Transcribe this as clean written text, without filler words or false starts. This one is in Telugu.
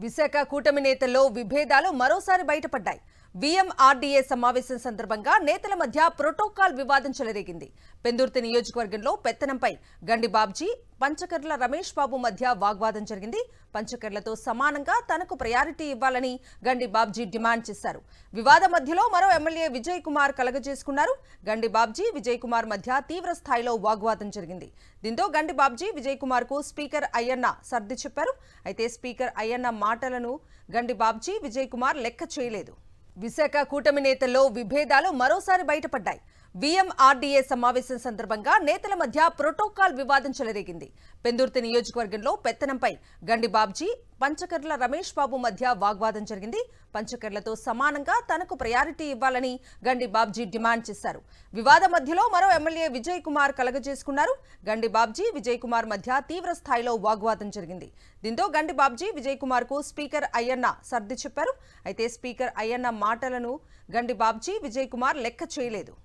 విశాఖ కూటమి నేతల్లో విభేదాలు మరోసారి బయటపడ్డాయి. వీఎంఆర్డీఏ సమావేశం సందర్భంగా నేతల మధ్య ప్రోటోకాల్ వివాదం చెలరేగింది. పెందుర్తి నియోజకవర్గంలో పెత్తనంపై గండి బాబ్జీ, పంచకర్ల రమేష్ బాబు మధ్య వాగ్వాదం జరిగింది. పంచకర్లతో సమానంగా తనకు ప్రయారిటీ ఇవ్వాలని గండి బాబ్జీ డిమాండ్ చేశారు. వివాద మధ్యలో మరో ఎమ్మెల్యే విజయ్ కుమార్ కలగజేసుకున్నారు. గండి బాబ్జీ, విజయ్ కుమార్ మధ్య తీవ్ర స్థాయిలో వాగ్వాదం జరిగింది. దీంతో గండి బాబ్జీ విజయ్ కుమార్ కు స్పీకర్ అయ్యన్న సర్ది చెప్పారు. అయితే స్పీకర్ అయ్యన్న మాటలను గండి బాబ్జీ, విజయ్ కుమార్ లెక్క చేయలేదు. విశాఖ కూటమి నేతల్లో విభేదాలు మరోసారి బయటపడ్డాయి. వీఎంఆర్డీఏ సమావేశం సందర్భంగా నేతల మధ్య ప్రోటోకాల్ వివాదం చెలరేగింది. పెందుర్తి నియోజకవర్గంలో పెత్తనంపై గండి బాబ్జీ, పంచకర్ల రమేష్ బాబు మధ్య వాగ్వాదం జరిగింది. పంచకర్లతో సమానంగా తనకు ప్రయారిటీ ఇవ్వాలని గండి బాబ్జీ డిమాండ్ చేశారు. వివాద మధ్యలో మరో ఎమ్మెల్యే విజయ్ కుమార్ కలగజేసుకున్నారు. గండి బాబ్జీ, విజయ్ కుమార్ మధ్య తీవ్ర స్థాయిలో వాగ్వాదం జరిగింది. దీంతో గండి బాబ్జీ, విజయ్ కుమార్ కు స్పీకర్ అయ్యన్న సర్ది చెప్పారు. అయితే స్పీకర్ అయ్యన్న మాటలను గండి బాబ్జీ, విజయ్ కుమార్ లెక్క చేయలేదు.